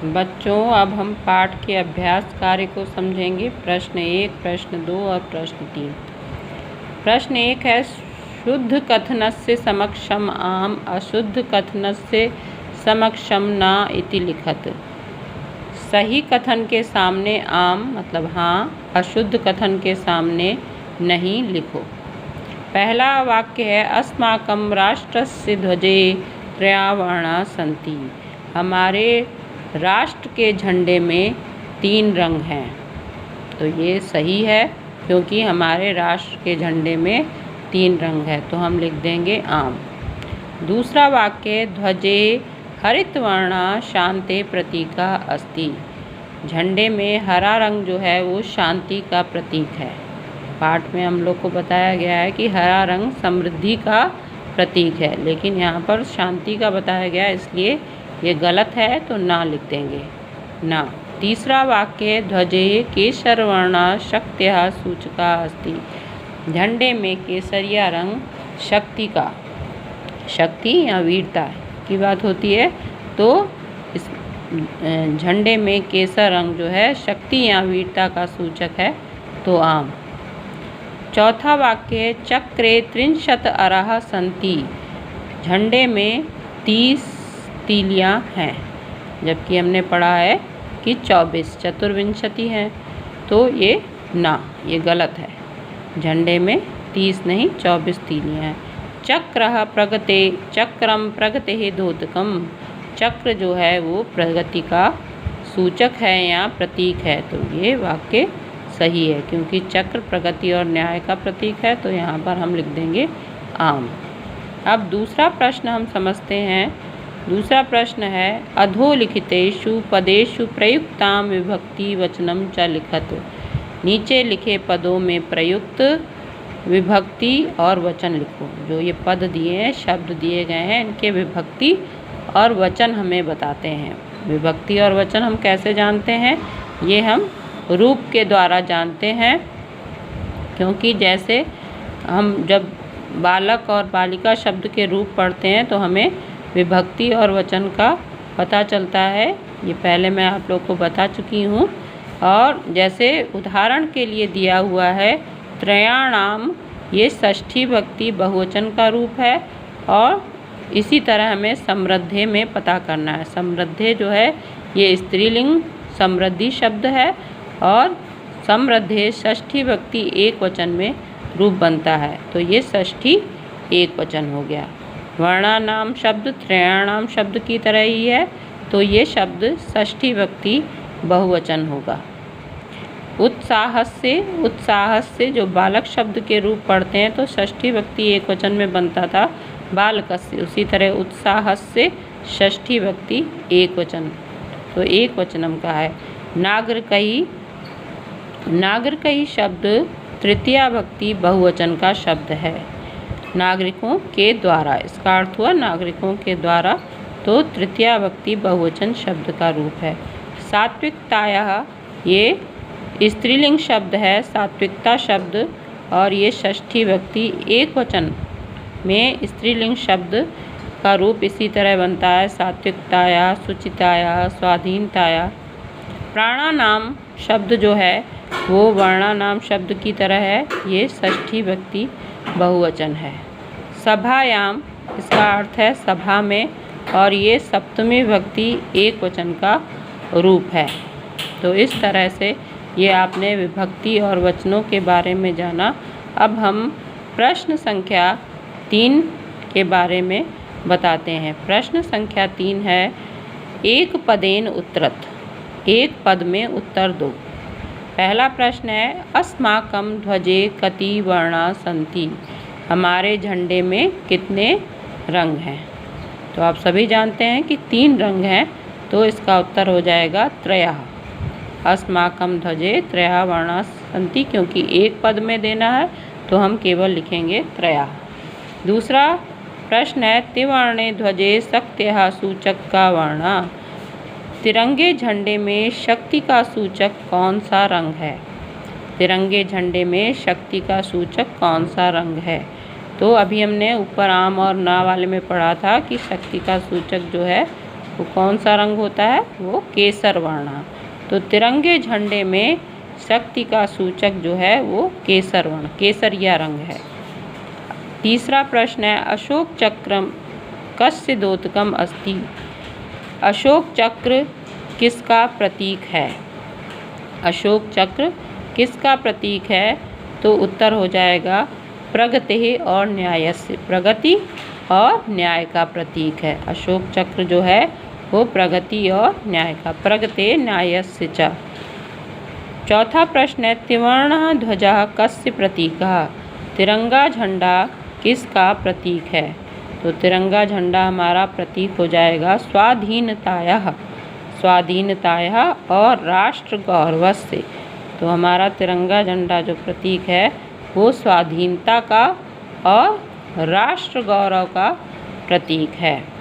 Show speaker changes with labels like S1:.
S1: बच्चों, अब हम पाठ के अभ्यास कार्य को समझेंगे। प्रश्न 1, प्रश्न 2 और प्रश्न 3। प्रश्न 1 है, शुद्ध कथनस्य समक्षम आम, अशुद्ध कथनस्य समक्षम न इति लिखत। सही कथन के सामने आम मतलब हाँ, अशुद्ध कथन के सामने नहीं लिखो। पहला वाक्य है, अस्माकं राष्ट्रस्य ध्वजे त्रया वर्णा सन्ति। हमारे राष्ट्र के झंडे में 3 रंग हैं। तो ये सही है क्योंकि हमारे राष्ट्र के झंडे में 3 रंग है, तो हम लिख देंगे आम। दूसरा वाक्य, ध्वजे हरितवर्णा शांते प्रतीका अस्ति। झंडे में हरा रंग जो है वो शांति का प्रतीक है। पाठ में हम लोग को बताया गया है कि हरा रंग समृद्धि का प्रतीक है, लेकिन यहाँ पर शांति का बताया गया है, इसलिए ये गलत है, तो ना लिख देंगे ना। तीसरा वाक्य, ध्वजे केसरवर्णा शक्त्या सूचका अस्ति। झंडे में केसरिया रंग शक्ति या वीरता की बात होती है, तो इस झंडे में केसर रंग जो है शक्ति या वीरता का सूचक है, तो आम। चौथा वाक्य, चक्रे 30 अरः सन्ति। झंडे में 30 तीलियाँ हैं, जबकि हमने पढ़ा है कि 24 चतुर्विंशति हैं, तो ये ना, ये गलत है। झंडे में 30 नहीं 24 तीलियाँ हैं। चक्रः प्रगते चक्रम प्रगते द्योतकम। चक्र जो है वो प्रगति का सूचक है या प्रतीक है, तो ये वाक्य सही है क्योंकि चक्र प्रगति और न्याय का प्रतीक है, तो यहाँ पर हम लिख देंगे आम। अब दूसरा प्रश्न हम समझते हैं। दूसरा प्रश्न है, अधोलिखितेषु पदेषु प्रयुक्तां विभक्ति वचनम च लिखत। नीचे लिखे पदों में प्रयुक्त विभक्ति और वचन लिखो। जो ये पद दिए हैं, शब्द दिए गए हैं, इनके विभक्ति और वचन हमें बताते हैं। विभक्ति और वचन हम कैसे जानते हैं? ये हम रूप के द्वारा जानते हैं, क्योंकि जैसे हम जब बालक और बालिका शब्द के रूप पढ़ते हैं तो हमें विभक्ति और वचन का पता चलता है। ये पहले मैं आप लोग को बता चुकी हूँ। और जैसे उदाहरण के लिए दिया हुआ है, त्रयाणाम, ये षष्ठी भक्ति बहुवचन का रूप है। और इसी तरह हमें समृद्धे में पता करना है। समृद्धे जो है ये स्त्रीलिंग समृद्धि शब्द है, और समृद्धे षष्ठी भक्ति एक वचन में रूप बनता है, तो ये षष्ठी एक वचन हो गया। वर्णानाम शब्द त्रयाणाम शब्द की तरह ही है, तो ये शब्द षष्ठी भक्ति बहुवचन होगा। उत्साहस्य जो बालक शब्द के रूप पढ़ते हैं तो षष्ठी भक्ति एक वचन में बनता था बालकस्य, उसी तरह उत्साहस्य षष्ठी भक्ति एक वचन, तो एक वचनम का है। नागरिकई शब्द तृतीया भक्ति बहुवचन का शब्द है। नागरिकों के द्वारा, इसका अर्थ हुआ नागरिकों के द्वारा, तो तृतीया भक्ति बहुवचन शब्द का रूप है। सात्विकतायाः, ये स्त्रीलिंग शब्द है सात्विकता शब्द, और ये षष्ठी भक्ति एक वचन में स्त्रीलिंग शब्द का रूप इसी तरह बनता है, सात्विकताया, शुचिताया, स्वाधीनताया। प्राणानाम शब्द जो है वो वर्णानाम शब्द की तरह है, ये षष्ठी भक्ति बहुवचन है। सभायाम, इसका अर्थ है सभा में, और ये सप्तमी भक्ति एक वचन का रूप है। तो इस तरह से ये आपने विभक्ति और वचनों के बारे में जाना। अब हम प्रश्न संख्या 3 के बारे में बताते हैं। प्रश्न संख्या 3 है, एक पदेन उत्तरत। एक पद में उत्तर दो। पहला प्रश्न है, अस्माकं ध्वजे कति वर्णा सन्ति। हमारे झंडे में कितने रंग हैं? तो आप सभी जानते हैं कि 3 रंग हैं, तो इसका उत्तर हो जाएगा त्रयः। अस्माकं ध्वजे त्रयः वर्णा सन्ति, क्योंकि एक पद में देना है तो हम केवल लिखेंगे त्रयः। दूसरा प्रश्न है, त्रिवर्णे ध्वजे शक्त्यः सूचक का वर्णा। तिरंगे झंडे में शक्ति का सूचक कौन सा रंग है? तिरंगे झंडे में शक्ति का सूचक कौन सा रंग है? तो अभी हमने ऊपर आम और ना वाले में पढ़ा था कि शक्ति का सूचक जो है वो कौन सा रंग होता है? वो केसर वर्ण। तो तिरंगे झंडे में शक्ति का सूचक जो है वो केसर वर्ण, केसरिया रंग है। तीसरा प्रश्न है, अशोक चक्रम कस्य द्योतकम अस्ति? अशोक चक्र किसका प्रतीक है? अशोक चक्र किसका प्रतीक है? तो उत्तर हो जाएगा प्रगति और न्यायस्य। प्रगति और न्याय का प्रतीक है। अशोक चक्र जो है वो प्रगति और न्याय का, प्रगते न्यायस्य च। चौथा प्रश्न है, त्रिवर्णः ध्वजः कस्य प्रतीकः? तिरंगा झंडा किसका प्रतीक है? तो तिरंगा झंडा हमारा प्रतीक हो जाएगा स्वाधीनतायाः, स्वाधीनतायाः और राष्ट्र गौरवस्य। तो हमारा तिरंगा झंडा जो प्रतीक है वो स्वाधीनता का और राष्ट्र गौरव का प्रतीक है।